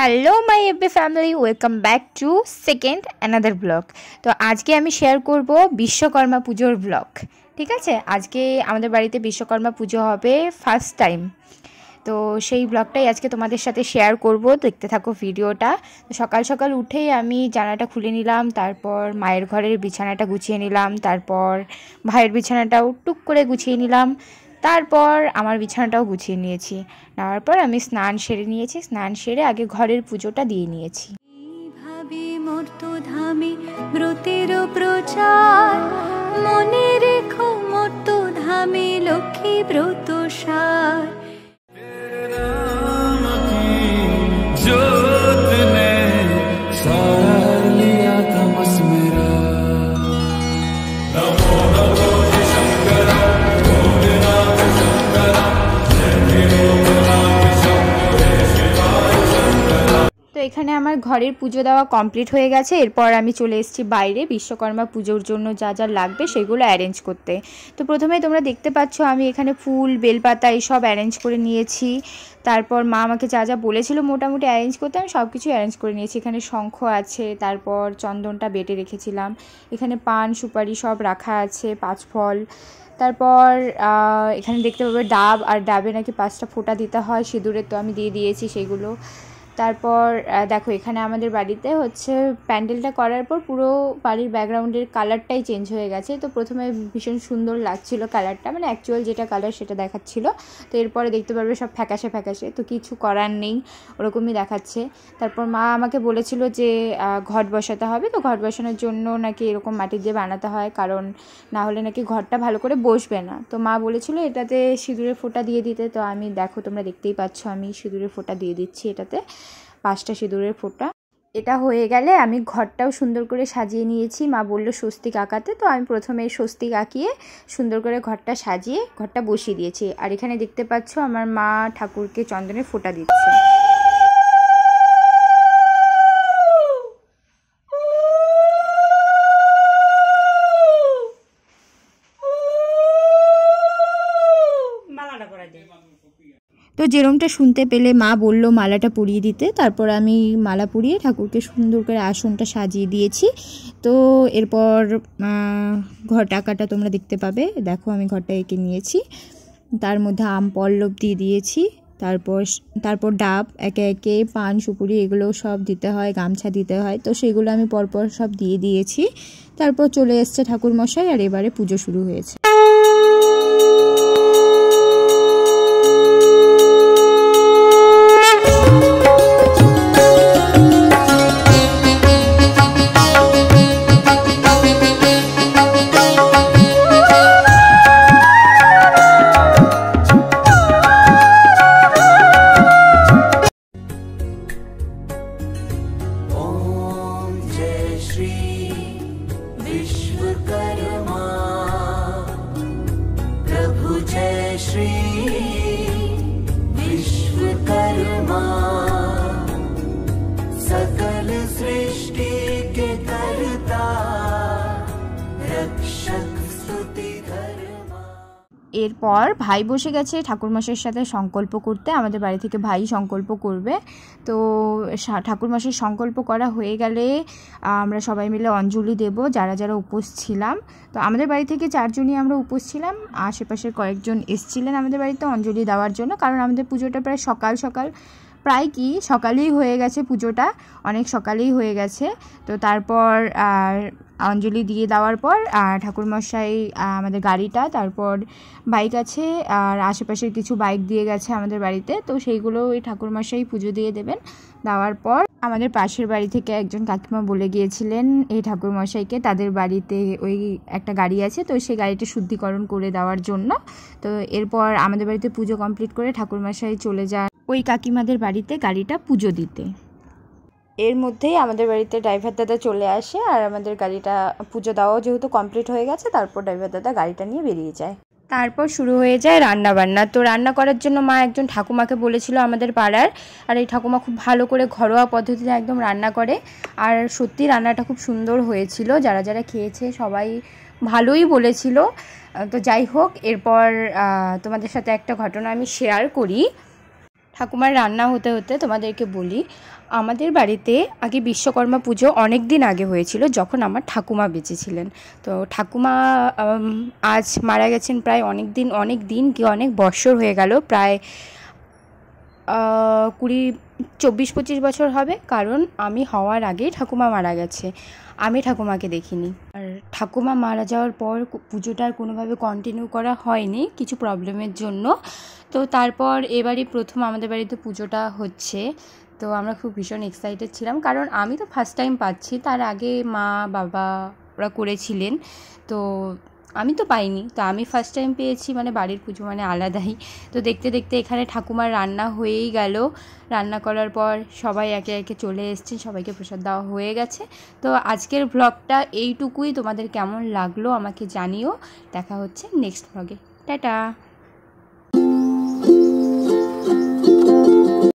Hello my FB family, welcome back to second another blog. তো আজকে আমি share করব বিশ্বকর্মা পুজোর ব্লগ। ঠিক আছে, আজকে আমাদের বাড়িতে বিশ্বকর্মা পুজো হবে ফার্স্ট টাইম। তো সেই ব্লগটাই আজকে তোমাদের সাথে শেয়ার করব, দেখতে থাকো ভিডিওটা। তো সকাল সকাল উঠেই আমি জানালাটা খুলে নিলাম, তারপর মায়ের ঘরের বিছানাটা গুছিয়ে নিলাম, তারপর ভাইয়ের বিছানাটাও টুক করে গুছিয়ে নিলাম, তারপর আমার বিছানাটাও গুছিয়ে নিয়েছি। নেওয়ার পর আমি স্নান সেরে নিয়েছি, স্নান সেরে আগে ঘরের পুজোটা দিয়ে নিয়েছি। ব্রতের প্রচার মনে রেখো, মর্তধামে লক্ষ্মী ব্রত সার। তো এখানে আমার ঘরের পুজো দেওয়া কমপ্লিট হয়ে গেছে। এরপর আমি চলে এসেছি বাইরে বিশ্বকর্মা পুজোর জন্য যা যা লাগবে সেগুলো অ্যারেঞ্জ করতে। তো প্রথমে তোমরা দেখতে পাচ্ছ আমি এখানে ফুল, বেলপাতা এইসব অ্যারেঞ্জ করে নিয়েছি। তারপর মা আমাকে যা যা বলেছিল মোটামুটি অ্যারেঞ্জ করতে, আমি সব কিছু অ্যারেঞ্জ করে নিয়েছি। এখানে শঙ্খ আছে, তারপর চন্দনটা বেটে রেখেছিলাম, এখানে পান সুপারি সব রাখা আছে, 5 ফল। তারপর এখানে দেখতে পাবে ডাব, আর ডাবে নাকি 5টা ফোঁটা দিতে হয় সিঁদুরের, তো আমি দিয়ে দিয়েছি সেগুলো। তারপর দেখো এখানে আমাদের বাড়িতে হচ্ছে প্যান্ডেলটা করার পর পুরো বাড়ির ব্যাকগ্রাউন্ডের কালারটাই চেঞ্জ হয়ে গেছে। তো প্রথমে ভীষণ সুন্দর লাগছিল কালারটা, মানে অ্যাকচুয়াল যেটা কালার সেটা দেখাচ্ছিল। তো এরপরে দেখতে পারবে সব ফ্যাকাশে ফ্যাকাশে, তো কিছু করার নেই, ওরকমই দেখাচ্ছে। তারপর মা আমাকে বলেছিল যে ঘট বসাতে হবে, তো ঘট বসানোর জন্য নাকি এরকম মাটি দিয়ে বানাতে হয়, কারণ না হলে নাকি ঘরটা ভালো করে বসবে না। তো মা বলেছিল এটাতে সিঁদুরের ফোঁটা দিয়ে দিতে। তো আমি দেখো তোমরা দেখতেই পাচ্ছ আমি সিঁদুরের ফোঁটা দিয়ে দিচ্ছি, এটাতে 5টা সিঁদুরের ফোঁটা। এটা হয়ে গেলে আমি ঘরটাও সুন্দর করে সাজিয়ে নিয়েছি। মা বললো স্বস্তিক আঁকাতে, তো আমি প্রথমে স্বস্তিক আঁকিয়ে সুন্দর করে ঘরটা সাজিয়ে ঘরটা বসিয়ে দিয়েছি। আর এখানে দেখতে পাচ্ছ আমার মা ঠাকুরকে চন্দনের ফোঁটা দিচ্ছে। তো যেরমটা শুনতে পেলে মা বলল মালাটা পরিয়ে দিতে, তারপর আমি মালা পরিয়ে ঠাকুরকে সুন্দর করে আসনটা সাজিয়ে দিয়েছি। তো এরপর ঘর টাকাটা তোমরা দেখতে পাবে, দেখো আমি ঘরটা এঁকে নিয়েছি, তার মধ্যে আম পল্লব দিয়ে দিয়েছি। তারপর ডাব, একে একে পান সুপুরি এগুলো সব দিতে হয়, গামছা দিতে হয়, তো সেগুলো আমি পরপর সব দিয়ে দিয়েছি। তারপর চলে এসছে ঠাকুরমশাই, আর এবারে পুজো শুরু হয়েছে। এরপর ভাই বসে গেছে ঠাকুরমশাইয়ের সাথে সংকল্প করতে, আমাদের বাড়ি থেকে ভাই সংকল্প করবে। তো ঠাকুরমশাইয়ের সংকল্প করা হয়ে গেলে আমরা সবাই মিলে অঞ্জলি দেব, যারা যারা উপোস ছিলাম। তো আমাদের বাড়ি থেকে 4 জনই আমরা উপোস ছিলাম, আশেপাশের কয়েকজন এসছিলেন আমাদের বাড়িতে অঞ্জলি দেওয়ার জন্য, কারণ আমাদের পুজোটা প্রায় প্রায় কি সকালেই হয়ে গেছে, পুজোটা অনেক সকালেই হয়ে গেছে। তো তারপর অঞ্জলি দিয়ে দেওয়ার পর ঠাকুরমশাই আমাদের গাড়িটা, তারপর বাইক আছে, আর আশেপাশের কিছু বাইক দিয়ে গেছে আমাদের বাড়িতে, তো সেইগুলো ওই ঠাকুরমশাই পুজো দিয়ে দেবেন। দেওয়ার পর আমাদের পাশের বাড়ি থেকে একজন কাকিমা বলে গিয়েছিলেন এই ঠাকুরমশাইকে তাদের বাড়িতে ওই একটা গাড়ি আছে, তো সেই গাড়িটা শুদ্ধিকরণ করে দেওয়ার জন্য। তো এরপর আমাদের বাড়িতে পুজো কমপ্লিট করে ঠাকুরমশাই চলে যান ওই কাকিমাদের বাড়িতে গাড়িটা পুজো দিতে। এর মধ্যেই আমাদের বাড়িতে ড্রাইভার দাদা চলে আসে, আর আমাদের গাড়িটা পুজো দেওয়াও যেহেতু কমপ্লিট হয়ে গেছে, তারপর ড্রাইভার দাদা গাড়িটা নিয়ে বেরিয়ে যায়। তারপর শুরু হয়ে যায় রান্না বান্না। তো রান্না করার জন্য মা একজন ঠাকুমাকে বলেছিল আমাদের পাড়ার, আর এই ঠাকুমা খুব ভালো করে ঘরোয়া পদ্ধতিতে একদম রান্না করে, আর সত্যি রান্নাটা খুব সুন্দর হয়েছিল, যারা যারা খেয়েছে সবাই ভালোই বলেছিল। তো যাই হোক, এরপর তোমাদের সাথে একটা ঘটনা আমি শেয়ার করি। ঠাকুমার রান্না হতে হতে তোমাদেরকে বলি, আমাদের বাড়িতে আগে বিশ্বকর্মা পুজো অনেক দিন আগে হয়েছিল, যখন আমার ঠাকুমা বেঁচে ছিলেন। তো ঠাকুমা আজ মারা গেছেন প্রায় অনেক দিন কি অনেক বছর হয়ে গেল, প্রায় 24-25 বছর হবে, কারণ আমি হওয়ার আগেই ঠাকুমা মারা গেছে, আমি ঠাকুমাকে দেখিনি। আর ঠাকুমা মারা যাওয়ার পর পুজোটা আর কোনোভাবে কন্টিনিউ করা হয়নি কিছু প্রবলেমের জন্য। তো তারপর এবারই প্রথম আমাদের বাড়িতে পুজোটা হচ্ছে। তো আমরা খুব ভীষণ এক্সাইটেড ছিলাম, কারণ আমি তো ফার্স্ট টাইম পাচ্ছি, তার আগে মা বাবা ওরা করেছিলেন, তো আমি তো পাইনি, তো আমি ফার্স্ট টাইম পেয়েছি, মানে বাড়ির পুজো মানে আলাদাই। তো দেখতে দেখতে এখানে ঠাকুমার রান্না হয়েই গেল। রান্না করার পর সবাই একে একে চলে এসছে, সবাইকে প্রসাদ দেওয়া হয়ে গেছে। তো আজকের ব্লগটা এইটুকুই, তোমাদের কেমন লাগলো আমাকে জানিও। দেখা হচ্ছে নেক্সট ব্লগে। টাটা।